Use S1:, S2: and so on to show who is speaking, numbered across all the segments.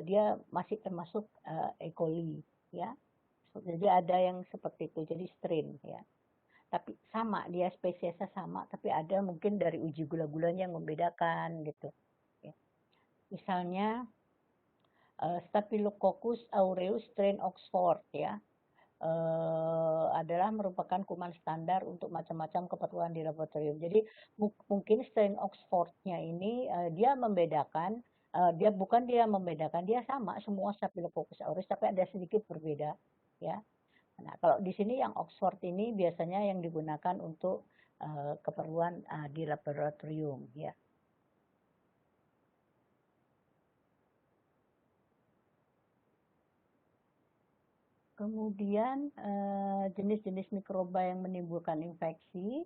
S1: dia masih termasuk E. coli ya. Jadi ada yang seperti itu, jadi strain ya. Tapi sama, dia spesiesnya sama, tapi ada mungkin dari uji gula-gulanya yang membedakan gitu. Ya. Misalnya Staphylococcus aureus strain Oxford ya. Adalah merupakan kuman standar untuk macam-macam keperluan di laboratorium. Jadi mungkin strain Oxford-nya ini dia membedakan, dia sama semua Staphylococcus aureus, tapi ada sedikit berbeda ya. Nah, kalau di sini yang Oxford ini biasanya yang digunakan untuk keperluan di laboratorium ya. Kemudian jenis-jenis mikroba yang menimbulkan infeksi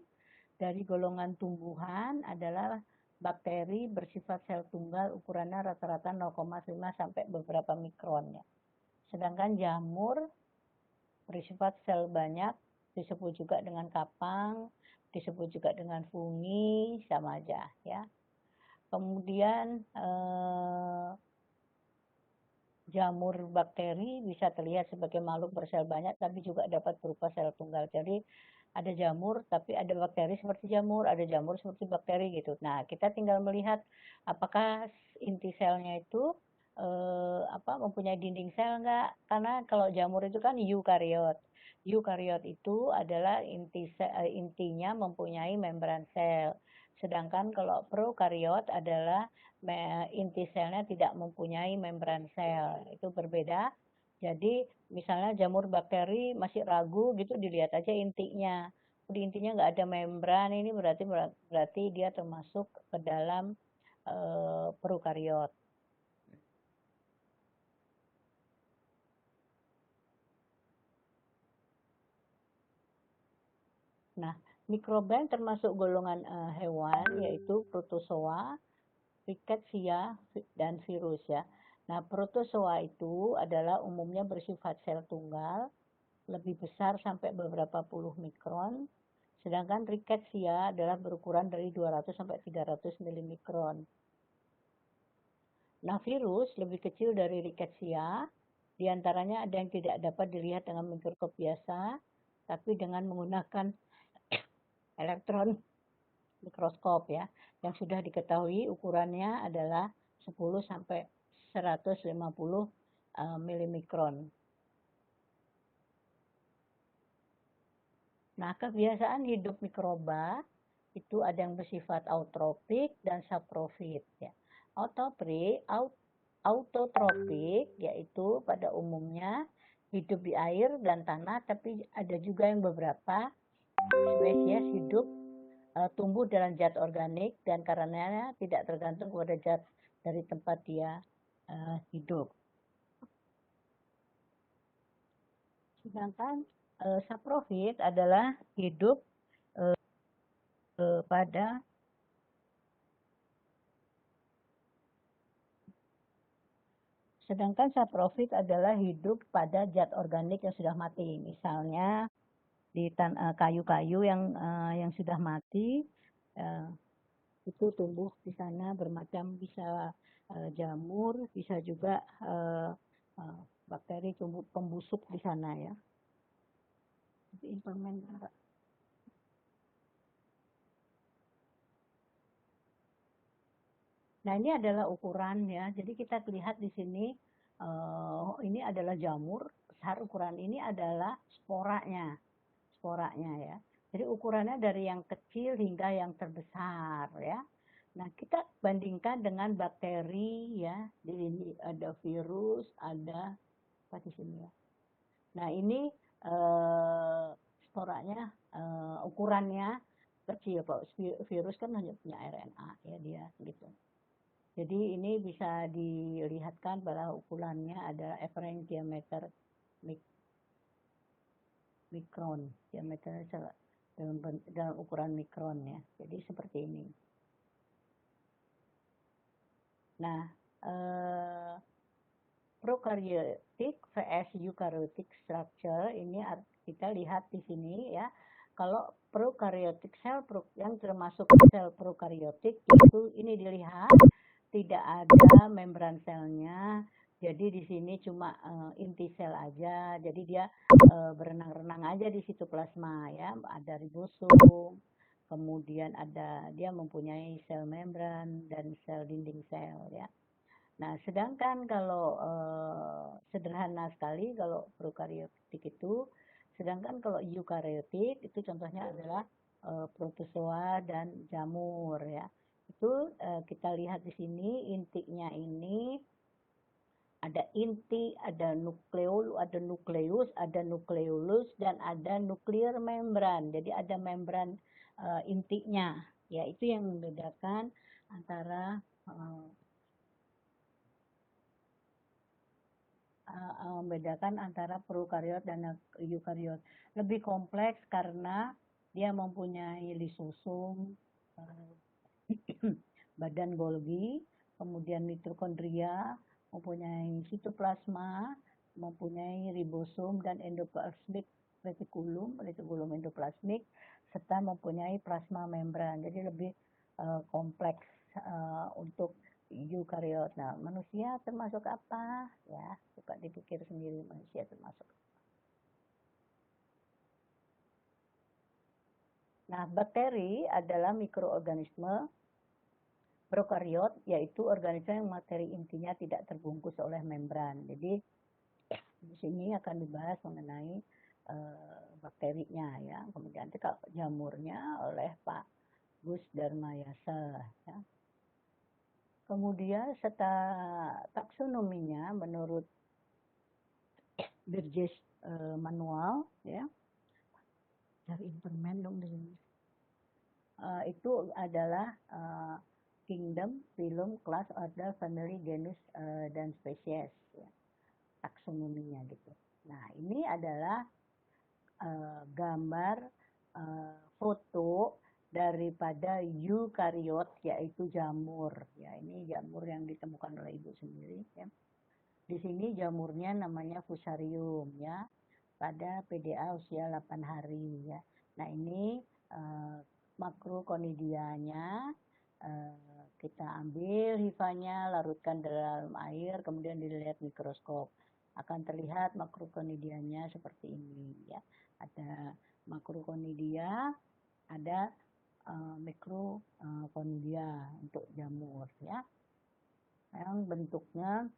S1: dari golongan tumbuhan adalah bakteri bersifat sel tunggal, ukurannya rata-rata 0,5 sampai beberapa mikron ya. Sedangkan jamur bersifat sel banyak, disebut juga dengan kapang, disebut juga dengan fungi, sama aja ya. Kemudian jamur bakteri bisa terlihat sebagai makhluk bersel banyak, tapi juga dapat berupa sel tunggal. Jadi ada jamur, tapi ada bakteri seperti jamur, ada jamur seperti bakteri gitu. Nah, kita tinggal melihat apakah inti selnya itu mempunyai dinding sel enggak? Karena kalau jamur itu kan eukariot. Eukariot itu adalah intinya mempunyai membran sel. Sedangkan kalau prokariot adalah inti selnya tidak mempunyai membran sel, itu berbeda. Jadi misalnya jamur bakteri masih ragu gitu, dilihat aja intinya. Di intinya nggak ada membran, ini berarti dia termasuk ke dalam prokariot. Nah, mikroba yang termasuk golongan hewan yaitu protozoa, rickettsia, dan virus ya. Nah, protozoa itu adalah umumnya bersifat sel tunggal, lebih besar sampai beberapa puluh mikron, sedangkan rickettsia adalah berukuran dari 200 sampai 300 milimikron. Nah, virus lebih kecil dari rickettsia, diantaranya ada yang tidak dapat dilihat dengan mikroskop biasa, tapi dengan menggunakan elektron mikroskop ya, yang sudah diketahui ukurannya adalah 10 sampai 150 milimikron. Nah, kebiasaan hidup mikroba itu ada yang bersifat autotropik dan saprofit ya. Autotropik yaitu pada umumnya hidup di air dan tanah, tapi ada juga yang beberapa spesies hidup tumbuh dalam zat organik dan karenanya tidak tergantung pada zat dari tempat dia hidup. Sedangkan saprofit adalah hidup pada zat organik yang sudah mati. Misalnya di kayu-kayu yang sudah mati itu tumbuh di sana bermacam, bisa jamur, bisa juga bakteri tumbuh pembusuk di sana ya. Nah, ini adalah ukuran ya. Jadi kita lihat di sini ini adalah jamur besar, ukuran ini adalah sporanya ya. Jadi ukurannya dari yang kecil hingga yang terbesar ya. Nah, kita bandingkan dengan bakteri ya. Di sini ada virus, ada apa di sini ya. Nah, ini sporanya ukurannya kecil. Kalau virus kan hanya punya RNA ya dia gitu. Jadi ini bisa dilihatkan pada ukurannya ada average diameter mikron, diameter dalam ukuran mikron ya. Jadi seperti ini. Nah, prokaryotik vs eukaryotik structure ini kita lihat di sini ya. Kalau prokaryotik sel yang termasuk sel prokaryotik itu ini dilihat tidak ada membran selnya, Jadi di sini cuma inti sel aja, jadi dia berenang-renang aja di sitoplasma ya, ada ribosom, kemudian dia mempunyai sel membran dan sel dinding sel ya. Nah, sedangkan kalau sederhana sekali kalau prokariotik itu, sedangkan kalau eukariotik itu contohnya adalah protozoa dan jamur ya. Itu kita lihat di sini intinya ini ada inti, ada nukleus, ada nukleolus, dan ada nuklir membran. Jadi ada membran intinya. Ya, itu yang membedakan antara prokariot dan eukariot. Lebih kompleks karena dia mempunyai lisosom, badan Golgi, kemudian mitokondria, mempunyai sitoplasma, mempunyai ribosom dan endoplasmik retikulum endoplasmik, serta mempunyai plasma membran. Jadi lebih kompleks untuk eukariot. Nah, manusia termasuk apa? Ya, coba dipikir sendiri manusia termasuk. Nah, bakteri adalah mikroorganisme prokariot, yaitu organisme yang materi intinya tidak terbungkus oleh membran. Jadi di sini akan dibahas mengenai bakterinya ya. Kemudian kalau jamurnya oleh Pak Gus Darmayasa ya. Kemudian serta taksonominya menurut Burgess manual ya. Cari permen dong di sini. Itu adalah kingdom, phylum, class, order, family, genus, dan spesies ya. Taksonominya gitu. Nah, ini adalah gambar foto daripada eukariot, yaitu jamur. Ya, ini jamur yang ditemukan oleh ibu sendiri. Ya. Di sini jamurnya namanya fusarium ya, pada PDA usia 8 hari ya. Nah, ini makrokonidianya. Kita ambil hifanya, larutkan dalam air, kemudian dilihat mikroskop. Akan terlihat makrokonidianya seperti ini ya. Ada makrokonidia, ada mikrokonidia untuk jamur ya. Yang bentuknya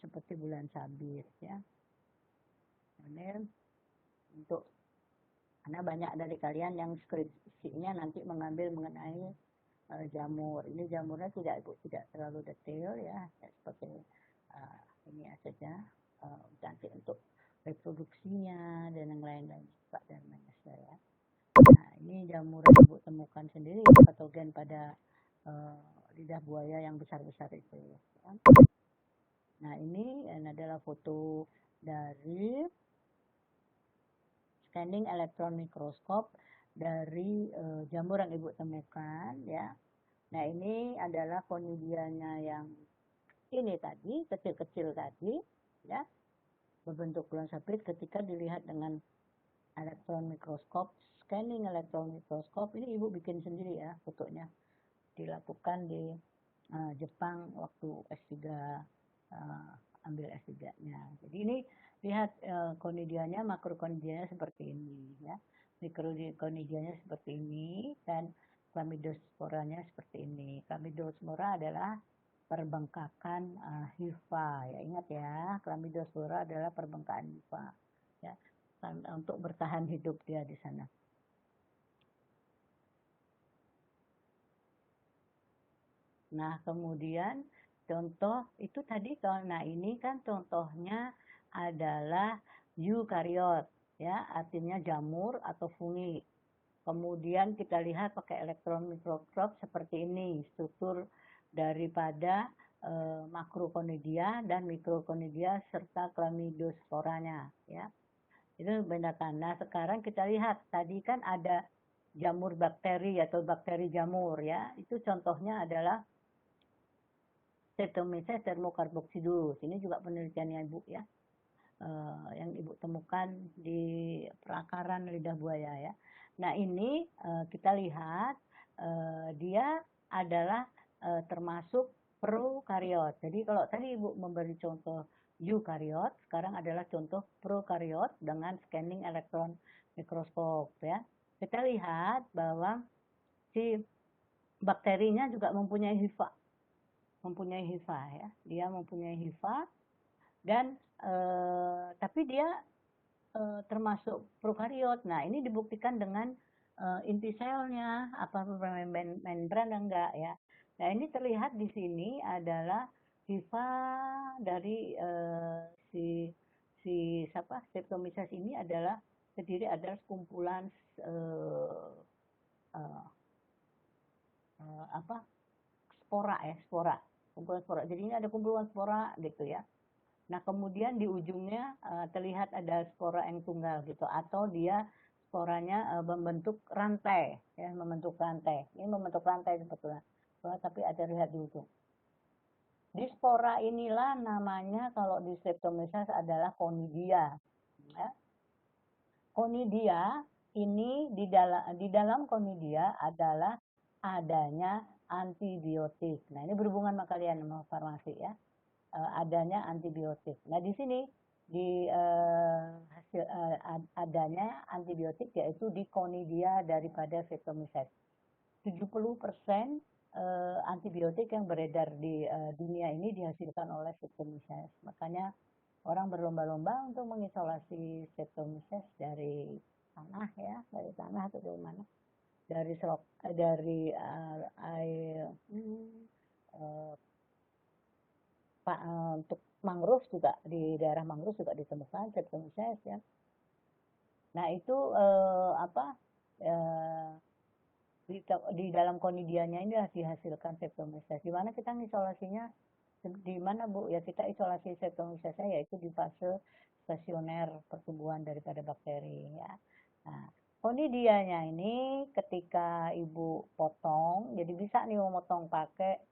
S1: seperti bulan sabit ya. Kemudian untuk karena banyak dari kalian yang skripsinya nanti mengambil mengenai jamur. Ini jamurnya tidak terlalu detail ya, seperti ini saja nanti untuk reproduksinya dan yang lain-lain Pak Darmansyah ya. Nah, ini jamur yang ibu temukan sendiri patogen pada lidah buaya yang besar-besar itu. Ya. Nah, ini adalah foto dari scanning elektron mikroskop dari jamur yang ibu temukan ya. Nah, ini adalah konidianya yang ini tadi, kecil-kecil tadi ya, berbentuk bulan sabit. Ketika dilihat dengan elektron mikroskop, scanning elektron mikroskop, ini ibu bikin sendiri ya fotonya, dilakukan di Jepang waktu S3 ambil S3-nya. Jadi ini lihat konidianya, makrokonidianya seperti ini ya. Mikrokonidianya seperti ini dan chlamydosporanya seperti ini. Chlamydospora adalah perbengkakan hifa ya, ingat ya, chlamydospora adalah perbengkakan hifa ya, untuk bertahan hidup dia di sana. Nah, kemudian contoh itu tadi, nah ini kan contohnya adalah eukariot ya, artinya jamur atau fungi. Kemudian kita lihat pakai elektron mikroskop seperti ini struktur daripada makrokonidia dan mikrokonidia serta chlamydosporanya ya. Itu bedakan. Nah, sekarang kita lihat tadi kan ada jamur bakteri atau bakteri jamur ya. Itu contohnya adalah Streptomyces thermocarbamidus. Ini juga penelitiannya Ibu ya, yang Ibu temukan di perakaran lidah buaya ya. Nah, ini kita lihat dia adalah termasuk prokariot. Jadi kalau tadi Ibu memberi contoh eukariot, sekarang adalah contoh prokariot dengan scanning elektron mikroskop ya. Kita lihat bahwa si bakterinya juga mempunyai HIFA. Ya. Dia mempunyai HIFA dan tapi dia termasuk prokariot. Nah, ini dibuktikan dengan inti selnya, apa membran enggak ya. Nah, ini terlihat di sini adalah HIFA dari si siapa? Streptomyces ini adalah terdiri adalah kumpulan apa? Spora. Kumpulan spora. Jadi ini ada kumpulan spora gitu ya. Nah, kemudian di ujungnya terlihat ada spora yang tunggal gitu, atau dia sporanya membentuk rantai, ya, membentuk rantai. Ini membentuk rantai sebetulnya, tapi ada lihat di ujung. Di spora inilah namanya kalau di Streptomyces adalah conidia. Ya. Conidia ini di dalam conidia adalah adanya antibiotik. Nah, ini berhubungan sama kalian sama farmasi ya. Adanya antibiotik. Nah, di sini di hasil adanya antibiotik yaitu di conidia daripada Streptomyces. 70% antibiotik yang beredar di dunia ini dihasilkan oleh Streptomyces. Makanya orang berlomba-lomba untuk mengisolasi Streptomyces dari tanah ya, dari tanah atau dari mana? Dari air untuk mangrove juga di daerah mangrove juga ditemukan Streptomyces ya. Nah itu di dalam konidianya ini dihasilkan Streptomyces. Di mana kita isolasinya? Di mana Bu? Ya kita isolasi Streptomyces yaitu di fase stasioner pertumbuhan daripada bakteri ya. Nah konidianya ini ketika Ibu potong, jadi bisa nih memotong pakai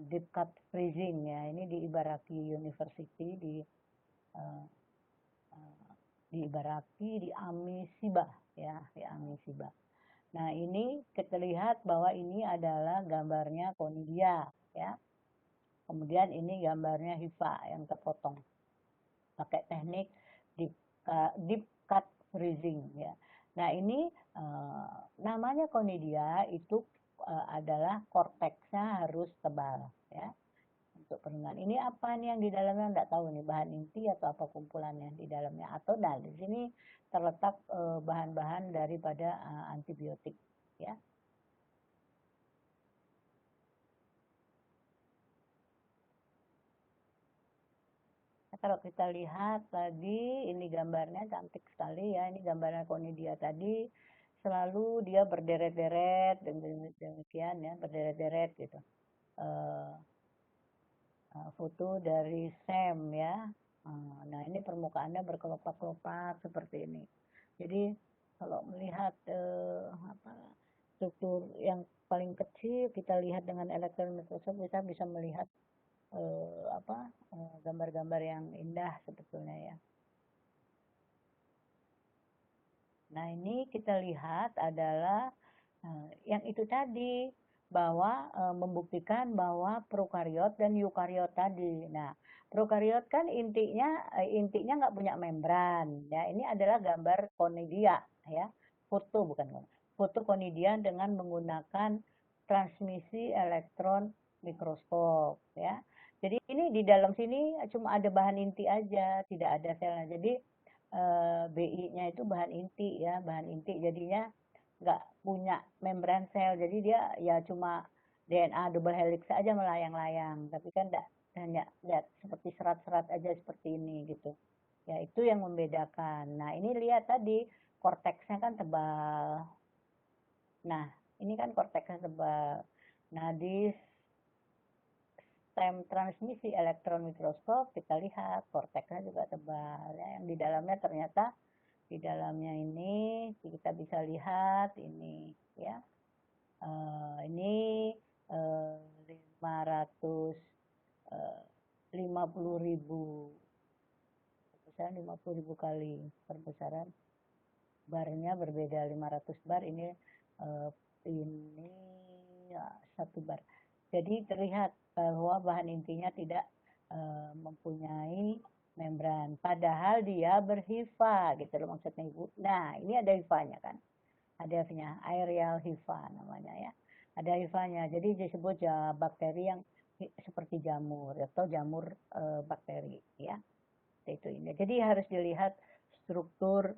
S1: deep cut freezing ya. Ini di Ibaraki University di Ibaraki di Amishiba ya, di Amishiba. Nah, ini kita lihat bahwa ini adalah gambarnya conidia ya. Kemudian ini gambarnya HIFA yang terpotong pakai teknik deep cut freezing ya. Nah, ini namanya conidia itu adalah korteksnya harus tebal ya untuk perlindungan. Ini apa nih yang di dalamnya enggak tahu nih, bahan inti atau apa kumpulannya di dalamnya, atau nah di sini terletak bahan-bahan daripada antibiotik ya. Nah, kalau kita lihat tadi ini gambarnya cantik sekali ya, ini gambarnya conidia tadi, selalu dia berderet-deret demikian ya, berderet-deret gitu. Foto dari Sam ya. Nah, ini permukaannya berkelopak-kelopak seperti ini. Jadi kalau melihat struktur yang paling kecil, kita lihat dengan elektron mikroskop kita bisa melihat gambar-gambar yang indah sebetulnya ya. Nah, ini kita lihat adalah yang itu tadi, bahwa membuktikan bahwa prokariot dan eukariot tadi. Nah, prokariot kan intinya nggak punya membran ya. Ini adalah gambar conidia ya, foto conidia dengan menggunakan transmisi elektron mikroskop ya. Jadi ini di dalam sini cuma ada bahan inti aja, tidak ada selnya. Jadi BI-nya itu bahan inti ya, bahan inti jadinya nggak punya membran sel, jadi dia ya cuma DNA double helix aja melayang-layang, tapi kan enggak, hanya lihat seperti serat-serat aja seperti ini gitu ya. Itu yang membedakan. Nah, ini lihat tadi korteksnya kan tebal. Nah, ini kan korteksnya tebal. Nah, di stem transmisi elektron mikroskop kita lihat korteksnya juga tebal ya. Yang di dalamnya ternyata di dalamnya ini kita bisa lihat ini ya, ini 550.000 perbesaran 50.000 kali perbesaran, barnya berbeda 500 bar, ini ya, 1 bar. Jadi terlihat bahwa bahan intinya tidak mempunyai membran. Padahal dia berhifa gitu loh maksudnya Ibu. Nah, ini ada hifanya kan. Ada hifanya, aerial hifa namanya ya. Ada hifanya. Jadi disebut ya bakteri yang seperti jamur atau jamur bakteri ya. Itu ini. Jadi harus dilihat struktur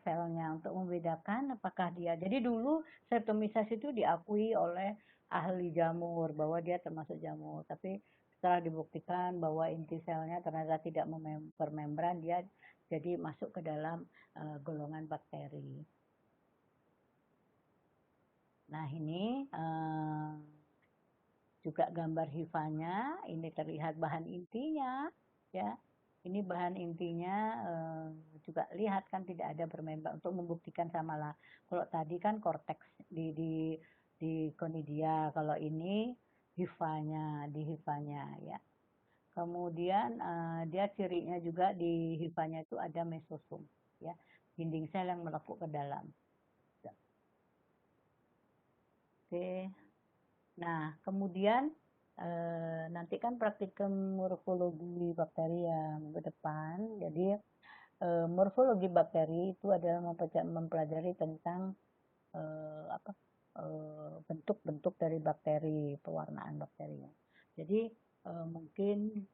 S1: selnya untuk membedakan apakah dia. Jadi dulu sertomisasi itu diakui oleh ahli jamur bahwa dia termasuk jamur. Tapi setelah dibuktikan bahwa inti selnya ternyata tidak bermembran, dia jadi masuk ke dalam golongan bakteri. Nah ini juga gambar hifanya, ini terlihat bahan intinya ya. Ini bahan intinya juga lihat kan tidak ada bermembran untuk membuktikan sama lah. Kalau tadi kan korteks di konidia, kalau ini hifanya di hifanya ya. Kemudian dia cirinya juga di hifanya itu ada mesosum ya, dinding sel yang melekuk ke dalam. Oke. Nah, kemudian nanti kan praktikum morfologi bakteri yang ke depan. Jadi morfologi bakteri itu adalah mempelajari tentang bentuk-bentuk dari bakteri, pewarnaan bakterinya. Jadi mungkin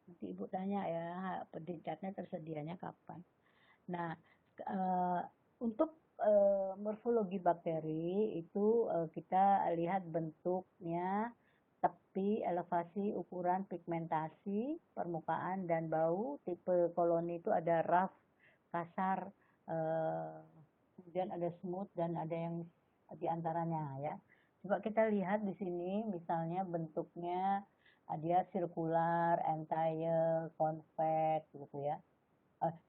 S1: nanti Ibu tanya ya, pendidikannya tersedianya kapan. Nah, untuk morfologi bakteri itu kita lihat bentuknya, tepi, elevasi, ukuran, pigmentasi, permukaan, dan bau. Tipe koloni itu ada rough, kasar, kemudian ada smooth, dan ada yang diantaranya ya. Coba kita lihat di sini, misalnya bentuknya dia sirkular, entire, convex gitu ya.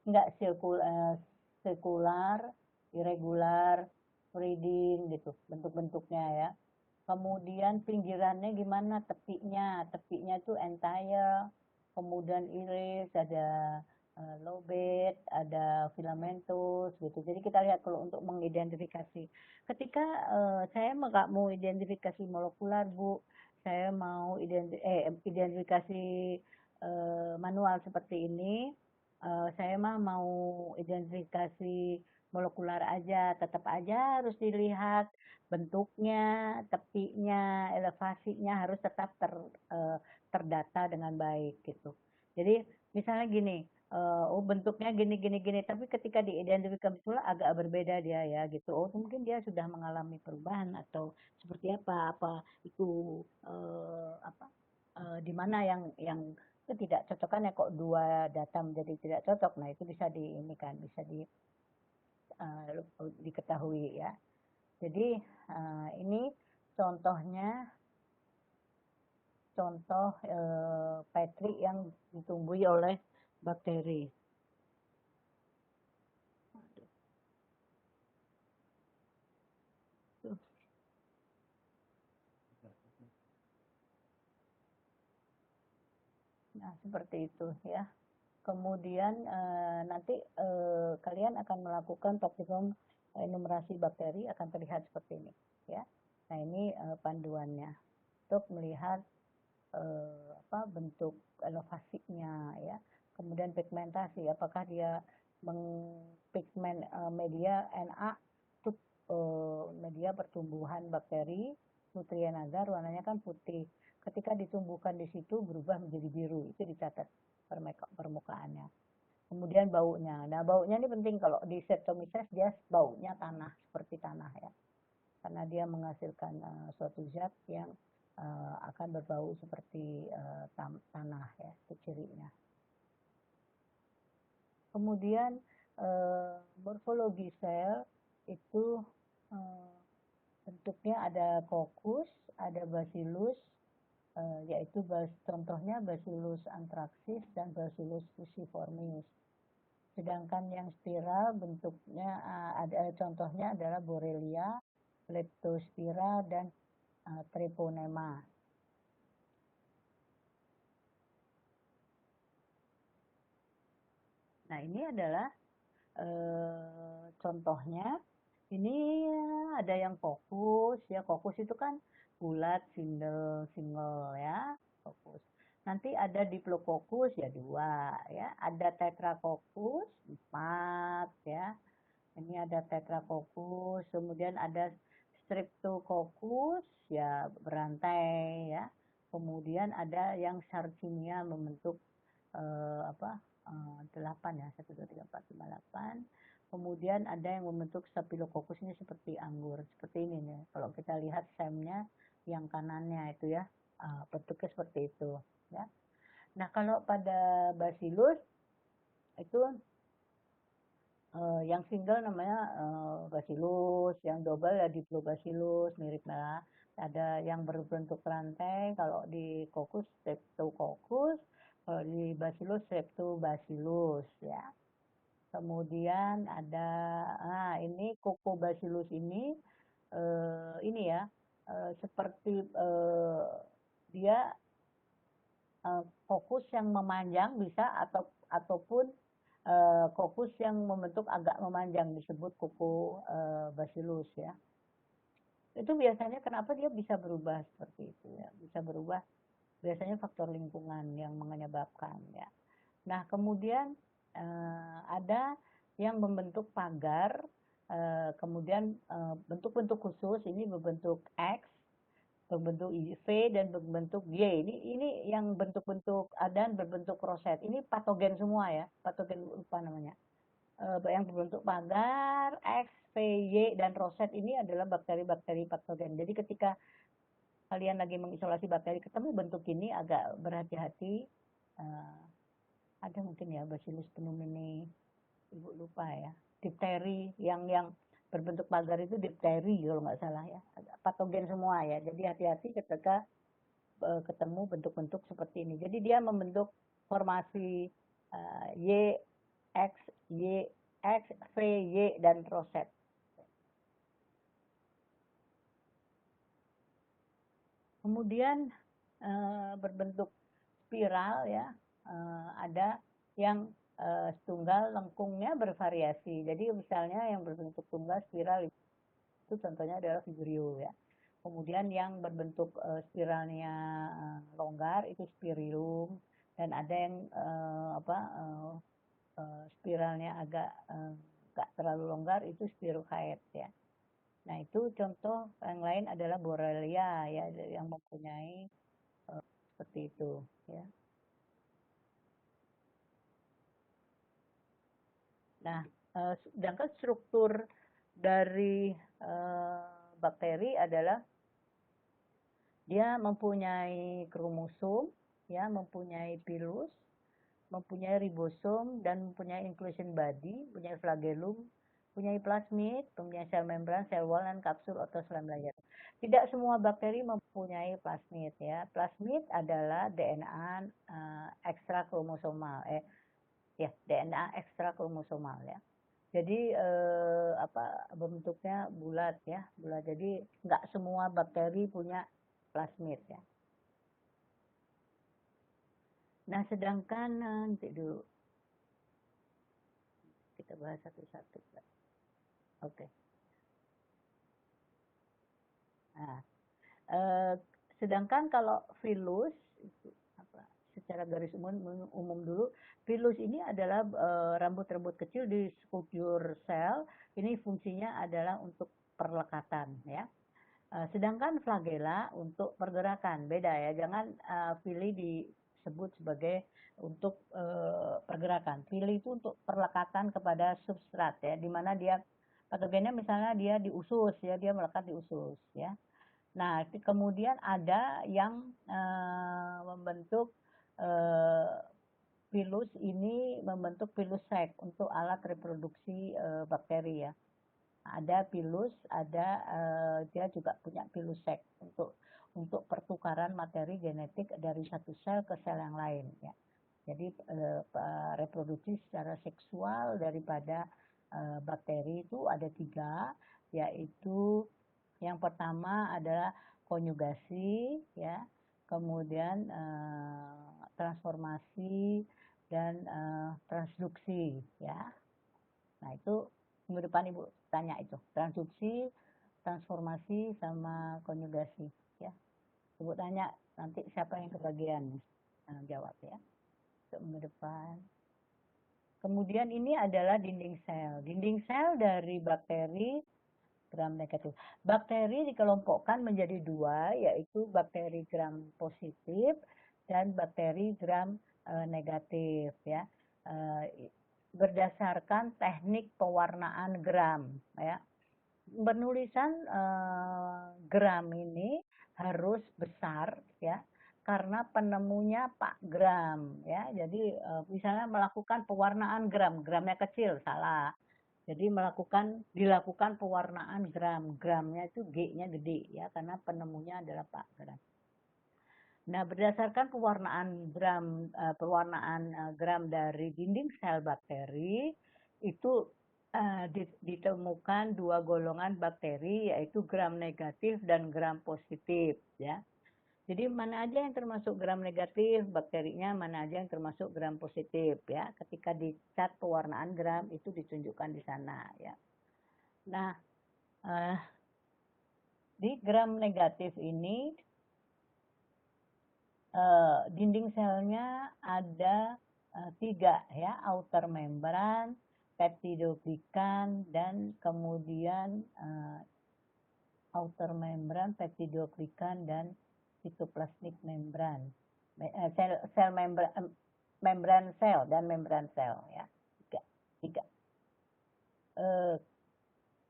S1: Enggak sirkular, irregular, reading gitu bentuk-bentuknya ya. Kemudian pinggirannya gimana, tepinya itu entire, kemudian iris, ada lobate, ada filamentus gitu. Jadi kita lihat kalau untuk mengidentifikasi. Ketika saya nggak mau identifikasi molekular Bu, saya mau identifikasi manual seperti ini, saya mah mau identifikasi molekular aja, tetap aja harus dilihat bentuknya, tepinya, elevasinya harus tetap terdata dengan baik gitu. Jadi misalnya gini, oh bentuknya gini, tapi ketika diidentifikasi pula agak berbeda dia ya gitu. Oh mungkin dia sudah mengalami perubahan atau seperti apa itu di mana yang ketidakcocokannya kok dua data menjadi tidak cocok. Nah itu bisa diketahui ya. Jadi ini contohnya contoh Petri yang ditumbuhi oleh bakteri. Nah seperti itu ya. Kemudian nanti kalian akan melakukan praktikum enumerasi bakteri, akan terlihat seperti ini ya. Nah ini panduannya untuk melihat bentuk elevasinya ya. Kemudian pigmentasi, apakah dia mengpigmen media Na itu media pertumbuhan bakteri nutrien agar warnanya kan putih. Ketika ditumbuhkan di situ berubah menjadi biru, itu dicatat permukaannya. Kemudian baunya. Nah, baunya ini penting, kalau di Streptomyces dia baunya tanah, seperti tanah ya. Karena dia menghasilkan suatu zat yang akan berbau seperti tanah ya, itu cirinya. Kemudian morfologi sel itu bentuknya ada kokus, ada bacillus, yaitu contohnya Bacillus anthracis dan Bacillus fusiformis. Sedangkan yang spiral bentuknya ada contohnya adalah Borrelia, Leptospira, dan Treponema. Nah ini adalah contohnya. Ini ada yang kokus ya, kokus itu kan bulat, single ya, kokus. Nanti ada diplococcus ya 2 ya, ada tetracoccus 4 ya. Ini ada tetracoccus, kemudian ada streptococcus ya berantai ya. Kemudian ada yang Sarcenia membentuk 8 ya, 1, 2, 3, 4, 5, 8. Kemudian ada yang membentuk Staphylococcus ini seperti anggur, seperti ini nih. Kalau kita lihat stemnya yang kanannya itu ya, bentuknya seperti itu ya. Nah kalau pada Bacillus itu yang single namanya Bacillus, yang double ya Diplobacillus, mirip lah. Ada yang berbentuk rantai, kalau di Coccus Streptococcus, kalau di Bacillus Streptobacillus ya. Kemudian ada, ini Coccobacillus ini ya, seperti dia fokus yang memanjang bisa ataupun fokus yang membentuk agak memanjang disebut kuku bacillus ya. Itu biasanya kenapa dia bisa berubah seperti itu ya, bisa berubah biasanya faktor lingkungan yang menyebabkan ya. Nah kemudian ada yang membentuk pagar, kemudian bentuk-bentuk khusus ini berbentuk X, berbentuk V dan berbentuk Y. Ini yang bentuk-bentuk dan berbentuk roset. Ini patogen semua ya, patogen lupa namanya. Yang berbentuk pagar, X, V, Y dan roset ini adalah bakteri-bakteri patogen. Jadi ketika kalian lagi mengisolasi bakteri ketemu bentuk ini agak berhati-hati. Ada mungkin ya Bacillus pneumoniae, ibu lupa ya. Difteri yang berbentuk pagar itu difteri kalau nggak salah ya, patogen semua ya, jadi hati-hati ketika ketemu bentuk-bentuk seperti ini. Jadi dia membentuk formasi Y, X, Y, X, V, Y, dan roset. Kemudian berbentuk spiral ya, ada yang tunggal lengkungnya bervariasi. Jadi misalnya yang berbentuk tunggal spiral itu contohnya adalah Vibrio ya. Kemudian yang berbentuk spiralnya longgar itu Spirillum, dan ada yang spiralnya agak nggak terlalu longgar itu Spirochaete ya. Nah itu contoh. Yang lain adalah Borrelia ya, yang mempunyai seperti itu ya. Nah sedangkan struktur dari bakteri adalah dia mempunyai kromosom, ya, mempunyai pilus, mempunyai ribosom, dan mempunyai inclusion body, mempunyai flagellum, mempunyai plasmid, mempunyai sel membran, sel wall, dan kapsul atau slime layer. Tidak semua bakteri mempunyai plasmid ya. Plasmid adalah DNA ekstra kromosomal, DNA ekstra kromosomal ya. Jadi bentuknya bulat ya, bulat. Jadi nggak semua bakteri punya plasmid ya. Nah sedangkan nanti dulu kita bahas satu-satu. Oke. Nah, sedangkan kalau filus itu secara garis umum dulu, filus ini adalah rambut-rambut kecil di struktur sel. Ini fungsinya adalah untuk perlekatan ya. Sedangkan flagella untuk pergerakan, beda ya. Jangan fili disebut sebagai untuk pergerakan. Fili itu untuk perlekatan kepada substrat ya, di mana dia patogennya misalnya dia di usus ya, dia melekat di usus ya. Nah, kemudian ada yang membentuk pilus ini membentuk pilus sac untuk alat reproduksi bakteri ya. Ada pilus, ada dia juga punya pilus sac untuk pertukaran materi genetik dari satu sel ke sel yang lain ya. Jadi reproduksi secara seksual daripada bakteri itu ada 3, yaitu yang pertama adalah konjugasi ya, kemudian transformasi dan transduksi ya. Nah itu minggu depan ibu tanya itu transduksi, transformasi sama konjugasi ya. Ibu tanya nanti siapa yang kebagian jawab ya. Untuk minggu depan. Kemudian ini adalah dinding sel. Dinding sel dari bakteri gram negatif. Bakteri dikelompokkan menjadi dua, yaitu bakteri gram positif dan bakteri gram negatif ya. Berdasarkan teknik pewarnaan gram ya. Penulisan gram ini harus besar ya, karena penemunya Pak Gram ya. Jadi misalnya melakukan pewarnaan gram, gramnya kecil, salah. Jadi dilakukan pewarnaan gram, gramnya itu G-nya gede ya, karena penemunya adalah Pak Gram. Nah, berdasarkan pewarnaan gram dari dinding sel bakteri itu ditemukan dua golongan bakteri, yaitu gram negatif dan gram positif ya. Jadi mana aja yang termasuk gram negatif bakterinya, mana aja yang termasuk gram positif ya. Ketika dicat pewarnaan gram itu ditunjukkan di sana ya. Nah, di gram negatif ini dinding selnya ada 3 ya, outer membran, peptidoglikan, dan kemudian outer membran, peptidoglikan, dan sitoplasmik membran. Sel membran sel dan membran sel ya. 3.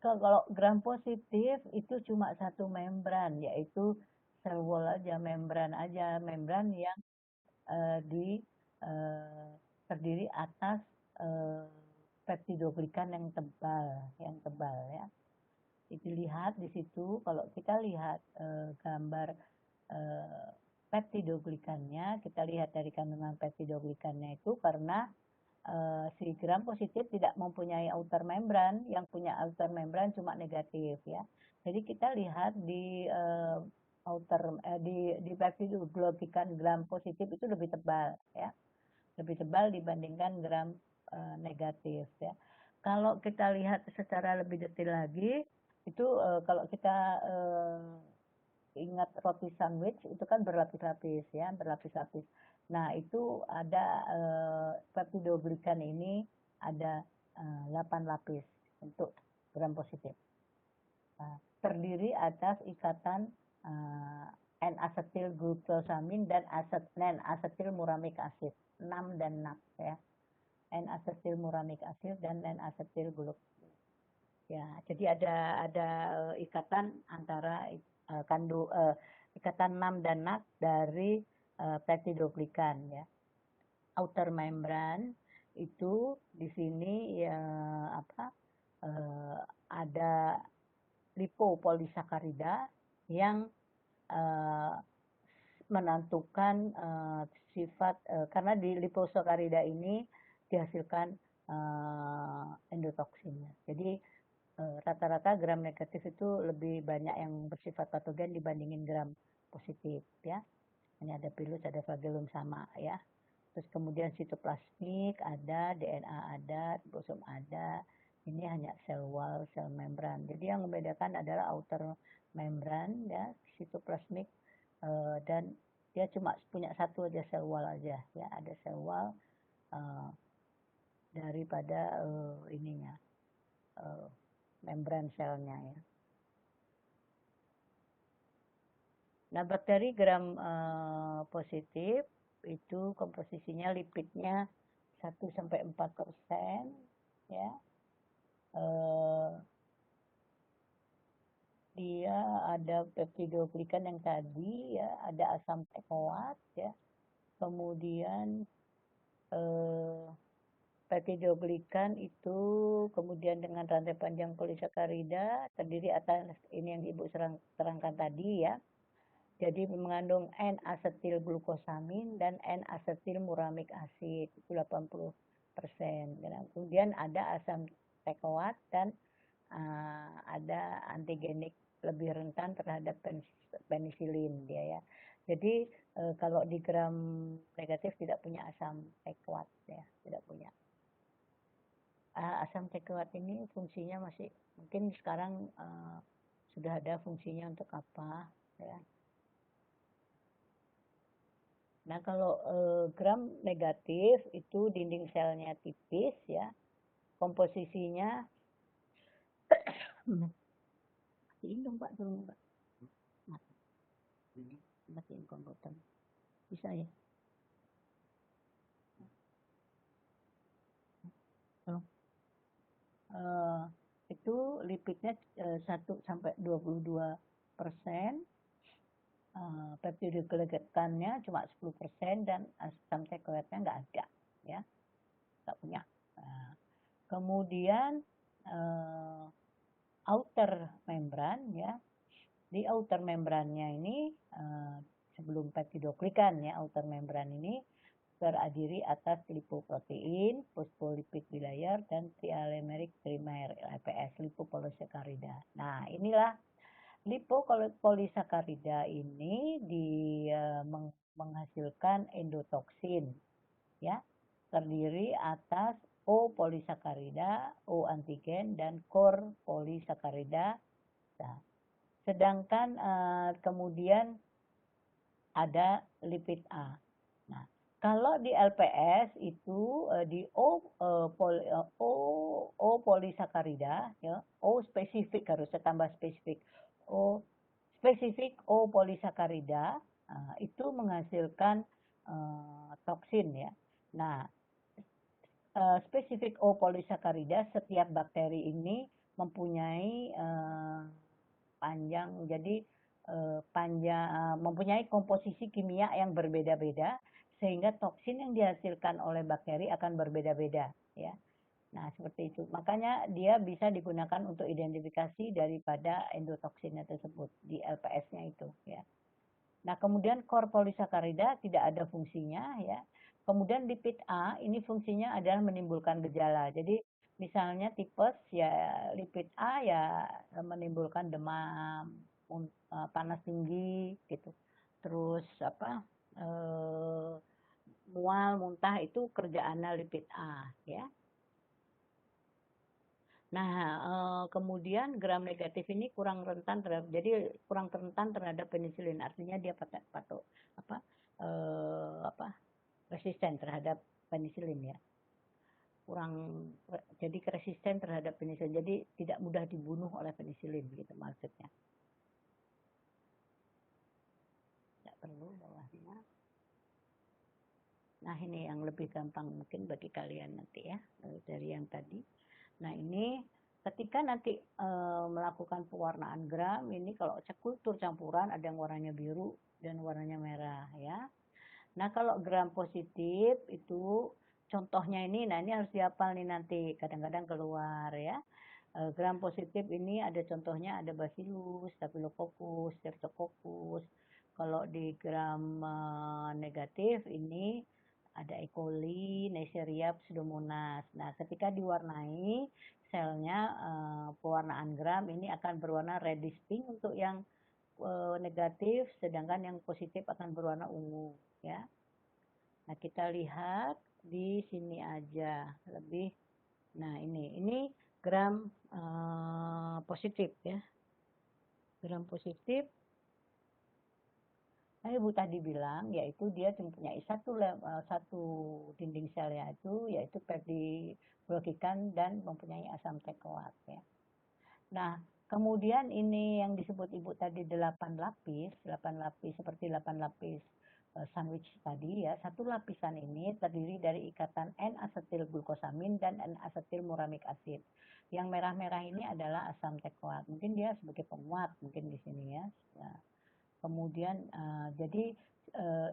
S1: Kalau gram positif itu cuma satu membran, yaitu sel wall aja, membran yang terdiri atas peptidoglikan yang tebal ya. Dilihat di situ, kalau kita lihat gambar peptidoglikannya, kita lihat dari kandungan peptidoglikannya itu karena si gram positif tidak mempunyai outer membran, yang punya outer membran cuma negatif ya. Jadi kita lihat di di peptidoglikan gram positif itu lebih tebal ya, lebih tebal dibandingkan gram negatif ya. Kalau kita lihat secara lebih detail lagi, itu kalau kita ingat roti sandwich itu kan berlapis-lapis ya, berlapis-lapis. Nah, itu ada peptidoglikan ini ada 8 lapis untuk gram positif. Terdiri atas ikatan N-asetil glukosamin dan N-asetil muramik asid, 6 dan 6 ya. N-asetil muramik asid dan N-asetil glukosamin. Ya, jadi ada ikatan antara ikatan 6 dan 6 dari peptidoglikan ya. Outer membran itu di sini ya ada lipopolisakarida yang menentukan sifat karena di liposakarida ini dihasilkan endotoksinnya. Jadi rata-rata gram negatif itu lebih banyak yang bersifat patogen dibandingin gram positif ya. Ini ada pilus, ada flagellum sama ya. Terus kemudian sitoplasmik ada, DNA ada, ribosom ada. Ini hanya sel wall, sel membran. Jadi yang membedakan adalah outer membran ya, sitoplasmik dan dia cuma punya satu aja sel wall aja ya, ada sel wall daripada ininya membran selnya ya. Nah, bakteri gram positif itu komposisinya lipidnya 1-4% ya. Dia ada peptidoglikan yang tadi ya, ada asam teicoat ya. Kemudian peptidoglikan itu kemudian dengan rantai panjang polisakarida terdiri atas ini yang Ibu terangkan tadi ya. Jadi mengandung N-asetil glukosamin dan N-asetil muramik asid itu 80%. Kemudian ada asam teicoat dan ada antigenik lebih rentan terhadap penisilin dia ya. Jadi kalau di gram negatif tidak punya asam teicoat ya, tidak punya. Asam teicoat ini fungsinya masih mungkin sekarang sudah ada fungsinya untuk apa ya. Nah, kalau gram negatif itu dinding selnya tipis ya, komposisinya matiin dong Pak, tolong Pak. Matiin komputer. Bisa ya? Tolong. Itu lipidnya 1 sampai 22%, peptidoglycannya cuma 10% dan asam teichoatnya nggak ada, ya, nggak punya. Nah, kemudian outer membran ya, di outer membrannya ini sebelum peptidoglikan ya, outer membran ini terdiri atas lipoprotein, fosfolipid bilayer, dan trialimeric trimer (LPS) lipopolisakarida. Nah, inilah lipopolisakarida ini menghasilkan endotoksin ya, terdiri atas O polisakarida, O antigen, dan core polisakarida. Nah, sedangkan kemudian ada lipid A. Nah, kalau di LPS itu di O polisakarida ya, O spesifik, harus saya tambah spesifik. O spesifik O polisakarida itu menghasilkan toksin ya. Nah, spesifik O polisakarida setiap bakteri ini mempunyai panjang, jadi mempunyai komposisi kimia yang berbeda-beda sehingga toksin yang dihasilkan oleh bakteri akan berbeda-beda ya. Nah, seperti itu. Makanya dia bisa digunakan untuk identifikasi daripada endotoksinnya tersebut di LPS-nya itu ya. Nah, kemudian core polisakarida tidak ada fungsinya ya. Kemudian lipid A ini fungsinya adalah menimbulkan gejala. Jadi misalnya tipes ya, lipid A ya menimbulkan demam, panas tinggi gitu. Terus apa? Mual, muntah itu kerjaannya lipid A ya. Nah, kemudian gram negatif ini kurang rentan terhadap, jadi kurang rentan terhadap penisilin. Artinya dia patut resisten terhadap penisilin ya. Jadi resisten terhadap penisilin. Jadi tidak mudah dibunuh oleh penisilin gitu maksudnya. Tidak perlu bawahnya. Nah, ini yang lebih gampang mungkin bagi kalian nanti ya, dari yang tadi. Nah, ini ketika nanti melakukan pewarnaan gram, ini kalau kultur campuran ada yang warnanya biru dan warnanya merah ya. Nah, kalau gram positif itu contohnya ini, nah ini harus dihafal nih nanti, kadang-kadang keluar ya. Gram positif ini ada contohnya, ada Bacillus, Staphylococcus, Streptococcus. Kalau di gram negatif ini ada E. coli, Neisseria, Pseudomonas. Nah, ketika diwarnai selnya, pewarnaan gram ini akan berwarna reddish pink untuk yang negatif, sedangkan yang positif akan berwarna ungu ya. Nah, kita lihat di sini aja lebih. Nah, ini gram positif ya. Gram positif, nah Ibu tadi bilang yaitu dia mempunyai satu dinding sel yaitu peptidoglycan dan mempunyai asam teichoat ya. Nah, kemudian ini yang disebut Ibu tadi 8 lapis seperti 8 lapis sandwich tadi ya. Satu lapisan ini terdiri dari ikatan N-asetil glukosamin dan N-asetil muramik asid. Yang merah-merah ini adalah asam teichoat. Mungkin dia sebagai penguat mungkin di sini ya. Nah, kemudian jadi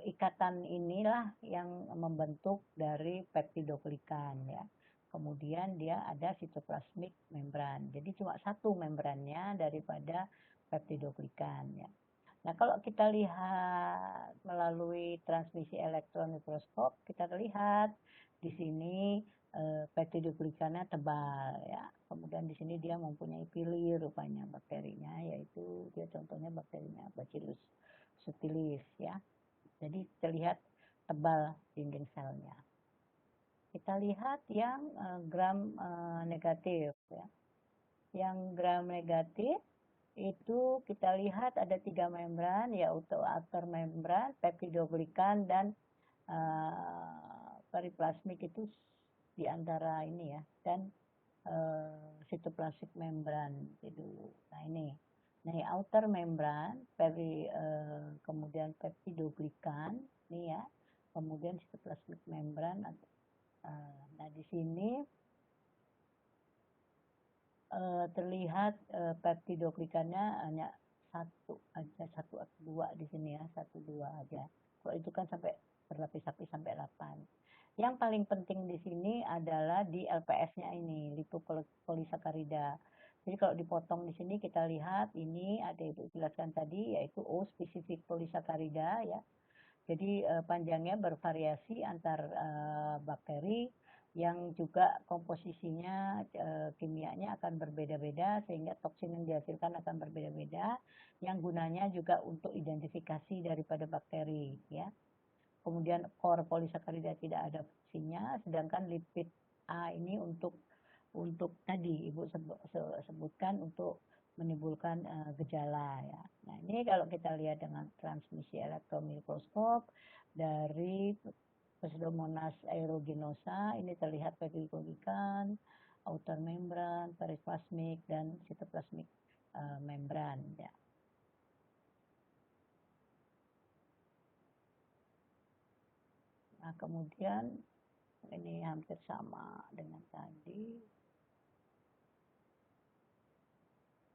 S1: ikatan inilah yang membentuk dari peptidoglikan ya. Kemudian dia ada sitoplasmik membran. Jadi cuma satu membrannya daripada peptidoglikan ya. Nah, kalau kita lihat melalui transmisi elektron mikroskop, kita lihat di sini peptidoglikannya tebal ya. Kemudian di sini dia mempunyai pilir rupanya bakterinya, yaitu dia contohnya bakterinya Bacillus subtilis ya. Jadi terlihat tebal dinding selnya. Kita lihat yang gram negatif ya. Yang gram negatif itu kita lihat ada 3 membran, yaitu outer membran, peptidoglikan, dan periplasmik itu di antara ini ya, dan sitoplasmic membran itu. Nah ini outer membran, kemudian peptidoglikan, ini ya, kemudian sitoplasmic membran. Nah di sini terlihat peptidoglikannya hanya satu aja, satu atau dua di sini ya, satu dua aja. Kalau itu kan sampai berlapis-lapis sampai 8. Yang paling penting di sini adalah di LPS-nya ini, lipopolisakarida. Jadi kalau dipotong di sini kita lihat ini ada Ibu jelaskan tadi, yaitu O spesifik polisakarida ya. Jadi panjangnya bervariasi antar bakteri, yang juga komposisinya kimianya akan berbeda-beda, sehingga toksin yang dihasilkan akan berbeda-beda, yang gunanya juga untuk identifikasi daripada bakteri ya. Kemudian core polisakarida tidak ada fungsinya, sedangkan lipid A ini untuk tadi Ibu sebutkan untuk menimbulkan gejala ya. Nah ini kalau kita lihat dengan transmisi elektron mikroskop dari Pseudomonas aeruginosa, ini terlihat peptidoglikan, outer membran, periplasmik, dan sitoplasmik membran ya. Nah kemudian ini hampir sama dengan tadi.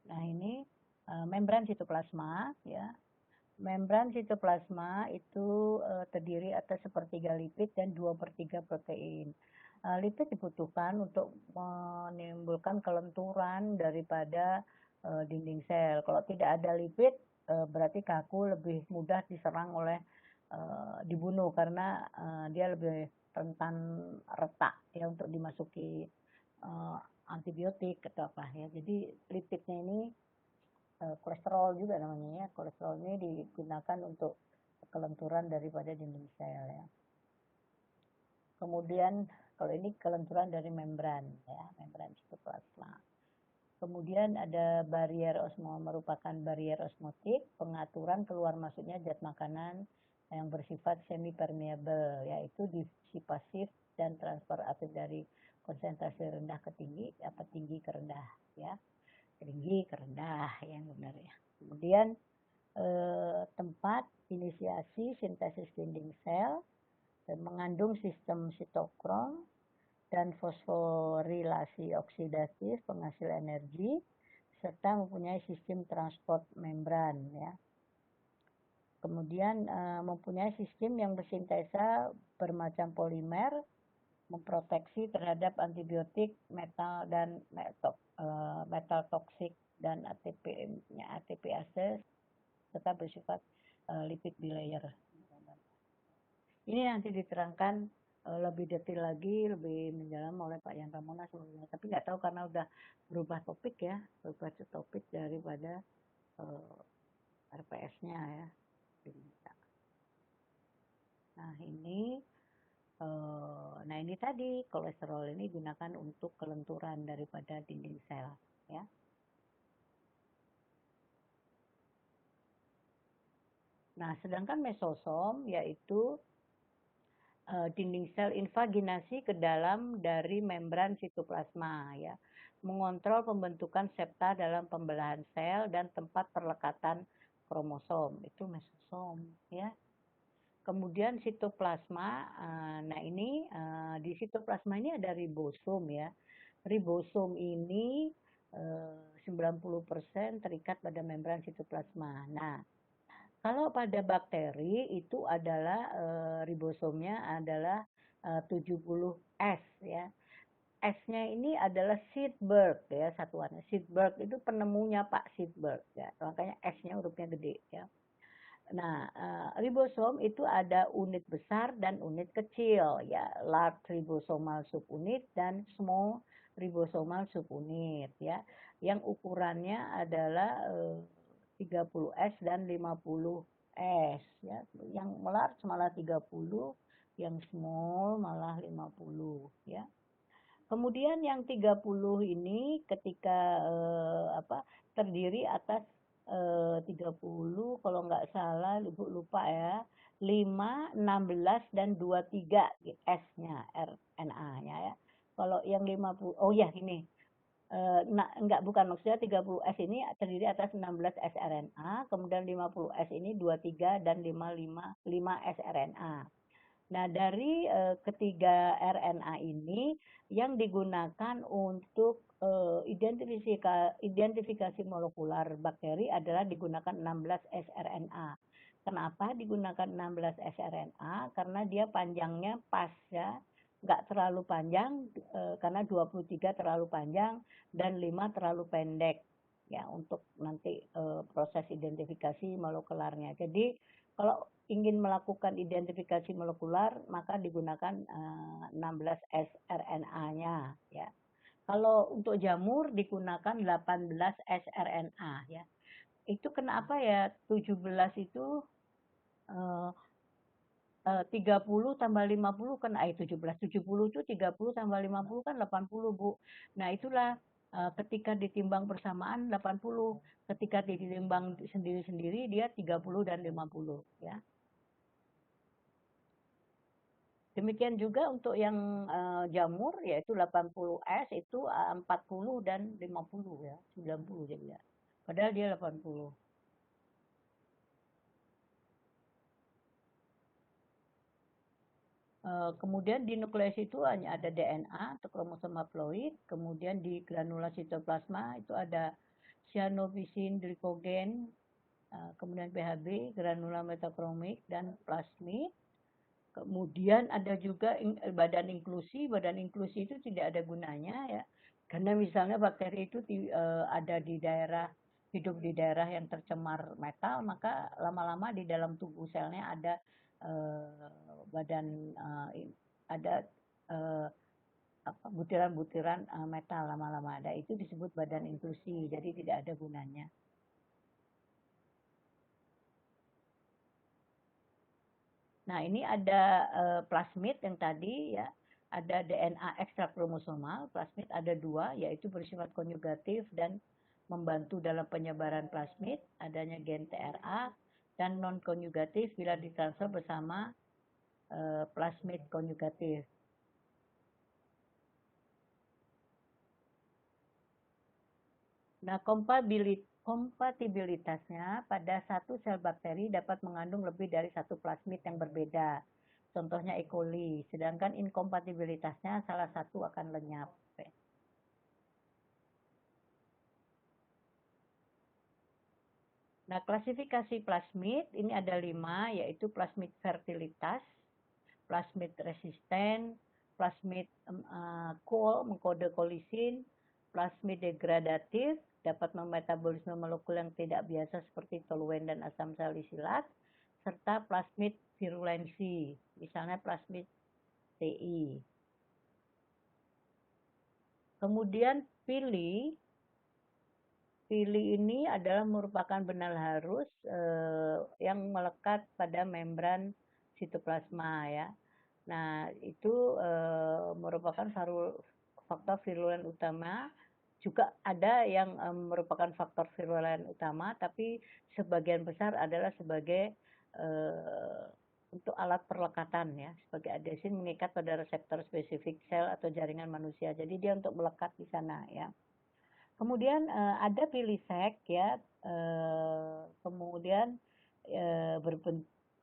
S1: Nah ini membran sitoplasma ya. Membran sitoplasma itu terdiri atas sepertiga lipid dan 2/3 protein. Lipid dibutuhkan untuk menimbulkan kelenturan daripada dinding sel. Kalau tidak ada lipid, berarti kaku lebih mudah diserang oleh dibunuh, karena dia lebih rentan retak ya untuk dimasuki antibiotik atau apa ya. Jadi lipidnya ini kolesterol juga namanya ya. Kolesterol ini digunakan untuk kelenturan daripada dinding sel ya. Kemudian kalau ini kelenturan dari membran ya, membran sitoplasma. Kemudian ada barier merupakan barier osmotik, pengaturan keluar masuknya zat makanan yang bersifat semi permeable, yaitu diffusi pasif dan transfer aktif dari konsentrasi rendah ke tinggi, tinggi ke rendah ya. Tinggi ke rendah yang benar ya. Kemudian tempat inisiasi sintesis dinding sel mengandung sistem sitokrom dan fosforilasi oksidatif penghasil energi, serta mempunyai sistem transport membran ya. Kemudian mempunyai sistem yang bersintesa bermacam polimer, memproteksi terhadap antibiotik, metal dan metal toksik dan ATPase, serta bersifat lipid bilayer. Ini nanti diterangkan lebih detail lagi, lebih mendalam oleh Pak Yan Ramona sebelumnya. Tapi nggak tahu karena udah berubah topik ya, berubah topik daripada RPS-nya ya. Nah ini tadi kolesterol ini digunakan untuk kelenturan daripada dinding sel ya. Nah sedangkan mesosom yaitu dinding sel invaginasi ke dalam dari membran sitoplasma ya, mengontrol pembentukan septa dalam pembelahan sel dan tempat perlekatan kromosom, itu mesosom ya. Kemudian sitoplasma, nah ini di sitoplasma ini ada ribosom ya. Ribosom ini 90% terikat pada membran sitoplasma. Nah, kalau pada bakteri itu adalah ribosomnya adalah 70S ya. S-nya ini adalah Seedberg ya satuannya. Seedberg itu penemunya Pak Seedberg ya. Makanya S-nya hurufnya gede ya. Nah, ribosom itu ada unit besar dan unit kecil ya, large ribosomal subunit dan small ribosomal subunit ya. Yang ukurannya adalah 30S dan 50S ya. Yang large malah 30, yang small malah 50 ya. Kemudian yang 30 ini ketika terdiri atas 30 kalau nggak salah, Ibu lupa ya, 5, 16, dan 23 S-nya, RNA-nya ya. Kalau yang 50, oh ya gini, enggak, bukan, maksudnya 30S ini terdiri atas 16 sRNA, kemudian 50S ini 23 dan 5 sRNA. Nah, dari ketiga RNA ini yang digunakan untuk identifikasi molekular bakteri adalah digunakan 16 sRNA. Kenapa digunakan 16 sRNA? Karena dia panjangnya pas ya, nggak terlalu panjang, karena 23 terlalu panjang dan 5 terlalu pendek ya untuk nanti proses identifikasi molekularnya. Jadi kalau ingin melakukan identifikasi molekular maka digunakan 16 sRNA-nya ya. Kalau untuk jamur digunakan 18 sRNA ya. Itu kenapa ya 17 itu 30 tambah 50 kan 17. 70 itu 30 tambah 50 kan 80, Bu. Nah, itulah ketika ditimbang bersamaan 80, ketika ditimbang sendiri-sendiri dia 30 dan 50 ya. Demikian juga untuk yang jamur yaitu 80S itu 40 dan 50 ya, 90 jadi ya. Padahal dia 80. Kemudian di nukleus itu hanya ada DNA atau kromosom haploid, kemudian di granula sitoplasma itu ada cyanopsin glikogen, kemudian PHB, granula metakromik, dan plasmid. Kemudian ada juga badan inklusi itu tidak ada gunanya ya, karena misalnya bakteri itu ada di daerah, hidup di daerah yang tercemar metal, maka lama-lama di dalam tubuh selnya ada badan ada butiran-butiran metal lama-lama ada, itu disebut badan inklusi, jadi tidak ada gunanya. Nah, ini ada plasmid yang tadi ya, ada DNA ekstra kromosomal, plasmid ada 2, yaitu bersifat konjugatif dan membantu dalam penyebaran plasmid, adanya gen TRA, dan non-konjugatif bila ditransfer bersama plasmid konjugatif. Nah, kompatibilitasnya pada satu sel bakteri dapat mengandung lebih dari satu plasmid yang berbeda. Contohnya E. coli, sedangkan inkompatibilitasnya salah satu akan lenyap. Nah, klasifikasi plasmid ini ada 5, yaitu plasmid fertilitas, plasmid resisten, plasmid mengkode kolisin, plasmid degradatif, dapat memetabolisme molekul yang tidak biasa seperti toluen dan asam salisilat, serta plasmid virulensi, misalnya plasmid TI. Kemudian pili ini adalah merupakan benang harus yang melekat pada membran sitoplasma ya. Nah, itu merupakan faktor virulen utama. Juga ada yang merupakan faktor virulen utama, tapi sebagian besar adalah sebagai untuk alat perlekatan ya, sebagai adesin mengikat pada reseptor spesifik sel atau jaringan manusia. Jadi dia untuk melekat di sana ya. Kemudian ada pilisek ya, kemudian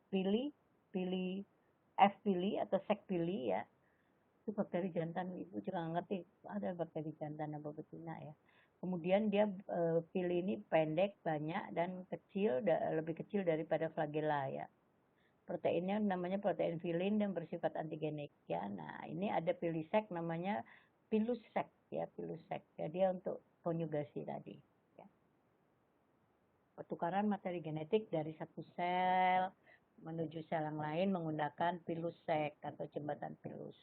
S1: pili F pili atau sek pili ya, itu bakteri jantan, ibu juga ngerti ada bakteri jantan apa betina ya. Kemudian dia pili ini pendek, banyak, dan kecil, lebih kecil daripada flagella ya. Proteinnya namanya protein filin dan bersifat antigenik ya. Nah, ini ada pilisek namanya pilusek ya, pilusek. Ya, dia untuk konjugasi tadi. Ya. Pertukaran materi genetik dari satu sel menuju sel yang lain menggunakan pilusek atau jembatan pilus.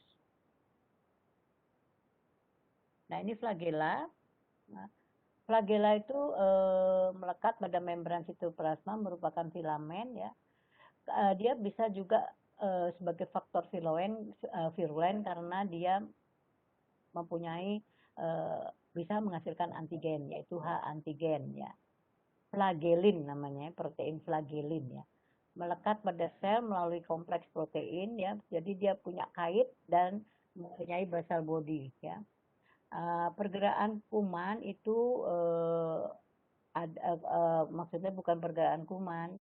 S1: Nah, ini flagella. Nah, flagella itu melekat pada membran sitoplasma, merupakan filamen ya. Dia bisa juga sebagai faktor virulen karena dia mempunyai bisa menghasilkan antigen, yaitu H antigen ya. Flagellin namanya, protein flagellin ya. melekat pada sel melalui kompleks protein ya. Jadi dia punya kait dan mempunyai basal body ya. Pergerakan kuman itu maksudnya bukan pergerakan kuman.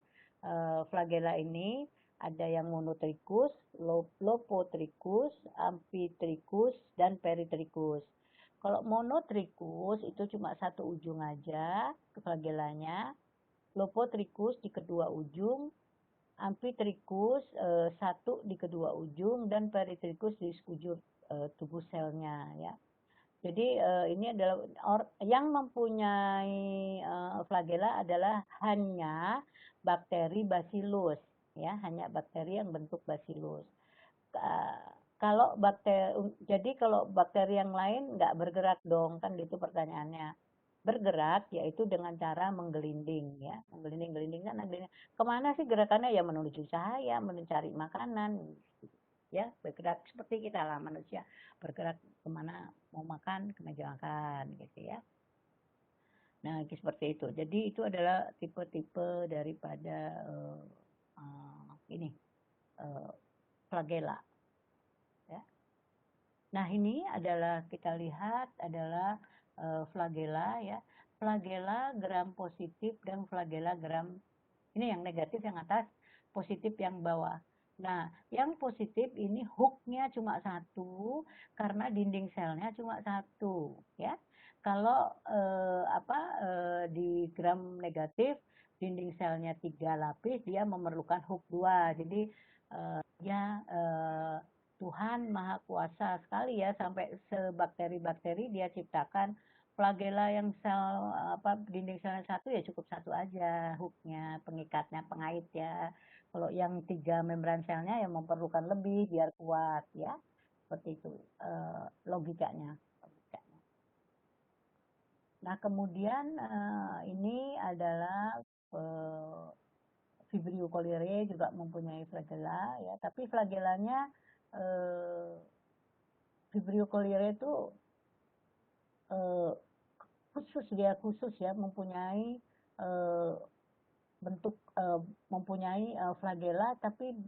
S1: Flagela ini ada yang monotrikus, lopotrikus, amfitrikus, dan peritrikus. Kalau monotrikus itu cuma satu ujung aja flagelanya, lopotrikus di kedua ujung, amfitrikus satu di kedua ujung, dan peritrikus di sekujur tubuh selnya ya. Jadi ini adalah yang mempunyai flagela adalah hanya bakteri bacillus ya, hanya bakteri yang bentuk bacillus. Kalau bakteri yang lain nggak bergerak dong, kan gitu pertanyaannya. Bergerak yaitu dengan cara menggelinding ya, menggelinding kan kemana sih gerakannya ya, menuju cahaya, mencari makanan ya, bergerak seperti kita lah manusia, bergerak kemana mau makan, ke meja makan gitu ya. Nah seperti itu, jadi itu adalah tipe-tipe daripada ini flagela ya. Nah ini adalah kita lihat adalah flagela ya, flagela gram positif dan flagela gram, ini yang negatif yang atas, positif yang bawah. Nah, yang positif ini hooknya cuma satu karena dinding selnya cuma satu, ya. Kalau di gram negatif dinding selnya 3 lapis, dia memerlukan hook 2. Jadi Tuhan Maha Kuasa sekali ya, sampai sebakteri-bakteri dia ciptakan flagela yang dinding selnya satu ya cukup satu aja hooknya, pengikatnya, pengait ya. Kalau yang 3 membran selnya yang memerlukan lebih biar kuat ya, seperti itu logikanya. Nah kemudian ini adalah Vibrio cholerae juga mempunyai flagela ya, tapi flagelanya Vibrio cholerae itu khusus ya, mempunyai bentuk mempunyai flagela tapi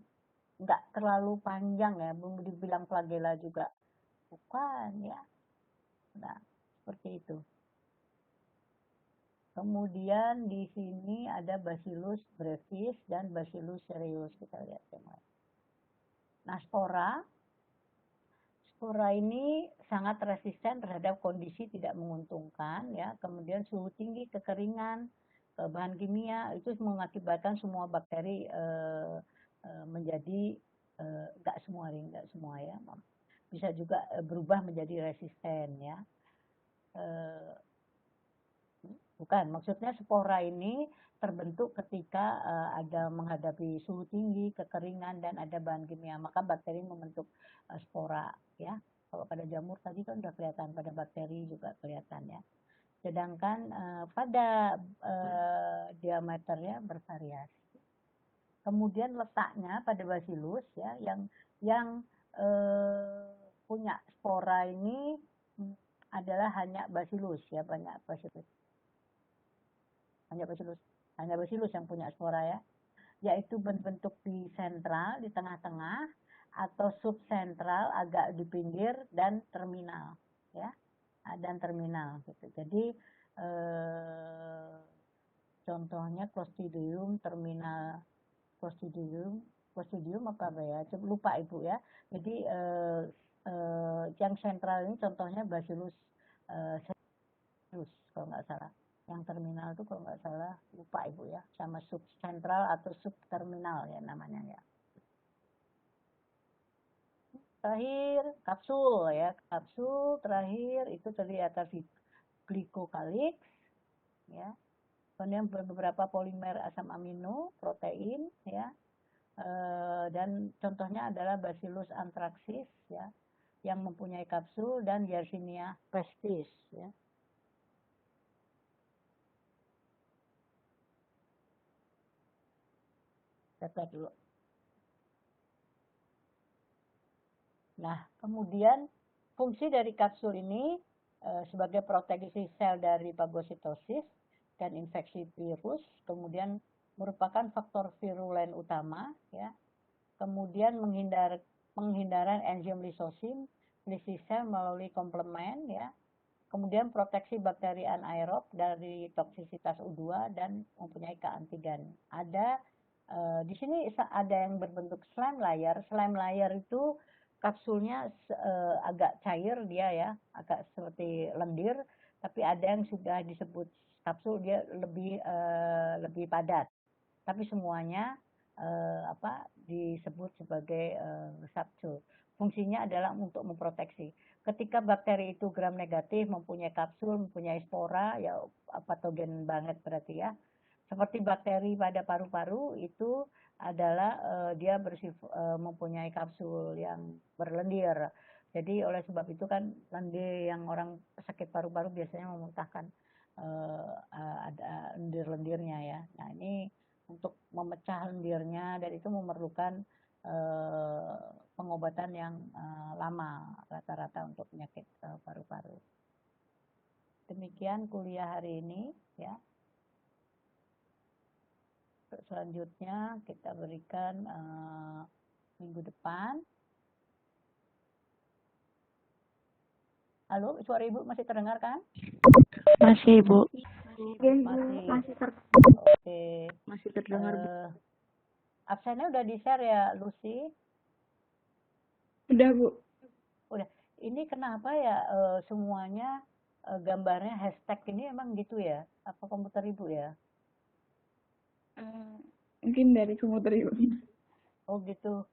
S1: nggak terlalu panjang ya, belum dibilang flagela juga bukan ya. Nah seperti itu. Kemudian di sini ada Bacillus brevis dan Bacillus cereus, kita lihat semua. Nah spora ini sangat resisten terhadap kondisi tidak menguntungkan ya. Kemudian suhu tinggi, kekeringan, bahan kimia itu mengakibatkan semua bakteri menjadi enggak semua ya. Bisa juga berubah menjadi resisten ya. Bukan, maksudnya spora ini terbentuk ketika ada menghadapi suhu tinggi, kekeringan, dan ada bahan kimia, maka bakteri membentuk spora ya. Kalau pada jamur tadi kan udah kelihatan, pada bakteri juga kelihatan ya. Sedangkan pada diameternya bervariasi. Kemudian letaknya pada bacillus ya, yang punya spora ini adalah hanya bacillus ya, banyak bacillus. Hanya bacillus yang punya spora ya, yaitu berbentuk di sentral, di tengah-tengah, atau subsentral agak di pinggir, dan terminal ya, dan terminal gitu. Jadi contohnya Clostridium terminal, Clostridium apa ya, lupa ibu ya. Jadi yang sentral ini contohnya Bacillus cereus kalau nggak salah. Yang terminal itu kalau nggak salah, lupa ibu ya, sama subsentral atau subterminal ya namanya ya. Terakhir kapsul ya, kapsul terakhir itu terdiri atas glikokalix ya, kemudian beberapa polimer asam amino, protein ya, dan contohnya adalah Bacillus anthracis ya, yang mempunyai kapsul, dan Yersinia pestis ya. Lihat dulu. Nah, kemudian fungsi dari kapsul ini sebagai proteksi sel dari fagositosis dan infeksi virus, kemudian merupakan faktor virulen utama, ya. Kemudian penghindaran enzim lisosim melalui komplement, ya. Kemudian proteksi bakteri anaerob dari toksisitas U2 dan mempunyai keantigen. Di sini ada yang berbentuk slime layer. Slime layer itu kapsulnya agak cair dia, ya, agak seperti lendir, tapi ada yang sudah disebut kapsul dia lebih padat. Tapi semuanya disebut sebagai kapsul. Fungsinya adalah untuk memproteksi. Ketika bakteri itu gram negatif, mempunyai kapsul, mempunyai spora, ya patogen banget berarti, ya. Seperti bakteri pada paru-paru itu adalah dia mempunyai kapsul yang berlendir. Jadi oleh sebab itu kan lendir, yang orang sakit paru-paru biasanya memuntahkan ada lendir-lendirnya, ya. Nah, ini untuk memecah lendirnya, dan itu memerlukan pengobatan yang lama rata-rata untuk penyakit paru-paru. Demikian kuliah hari ini, ya. Selanjutnya kita berikan minggu depan. Halo, suara Ibu masih terdengar kan?
S2: Masih, Bu.
S1: Masih. Oke.
S2: Masih terdengar, Bu.
S1: Absennya udah di-share ya, Lucy?
S2: Udah, Bu.
S1: Udah. Ini kenapa ya semuanya gambarnya hashtag ini emang gitu ya? Apa komputer Ibu ya?
S2: Mungkin dari komputer Ibu.
S1: Oh gitu.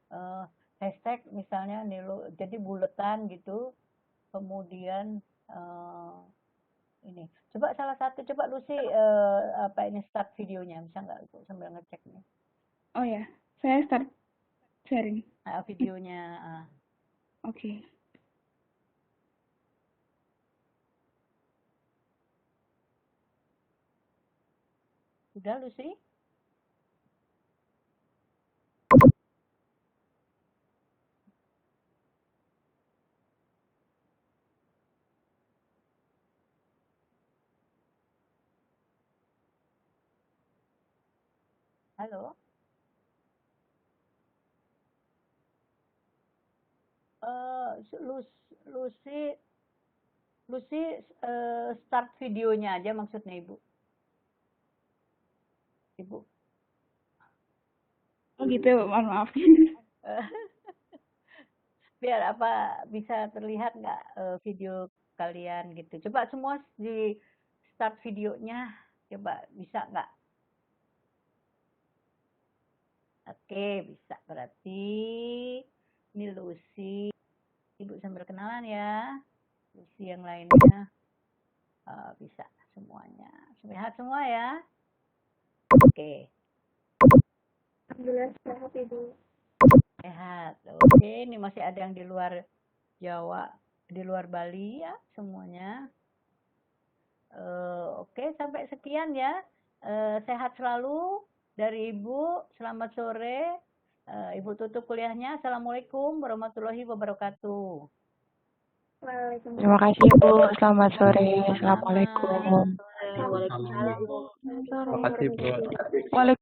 S1: Hashtag misalnya jadi buletan gitu. Kemudian ini. Coba salah satu, coba Lucy start videonya, bisa nggak Ibu sambil ngecek nih?
S2: Oh ya, saya start sharing.
S1: Videonya.
S2: Oke.
S1: Sudah, Lucy? Halo? Lucy start videonya aja maksudnya Ibu. Ibu.
S2: Oh gitu, maaf.
S1: Biar bisa terlihat nggak video kalian gitu. Coba semua di start videonya, coba bisa nggak? Oke, bisa. Berarti ini Lucy. Ibu sambil kenalan ya. Lucy yang lainnya bisa semuanya. Sehat semua ya. Oke.
S2: Alhamdulillah sehat, Ibu.
S1: Sehat. Oke, ini masih ada yang di luar Jawa, di luar Bali ya semuanya. Oke, sampai sekian ya. Sehat selalu dari Ibu. Selamat sore. Ibu tutup kuliahnya. Assalamualaikum warahmatullahi wabarakatuh.
S2: Terima kasih, Bu. Selamat sore. Assalamualaikum.
S3: Waalaikumsalam, Bu. Terima kasih, Bu.
S2: Waalaikumsalam.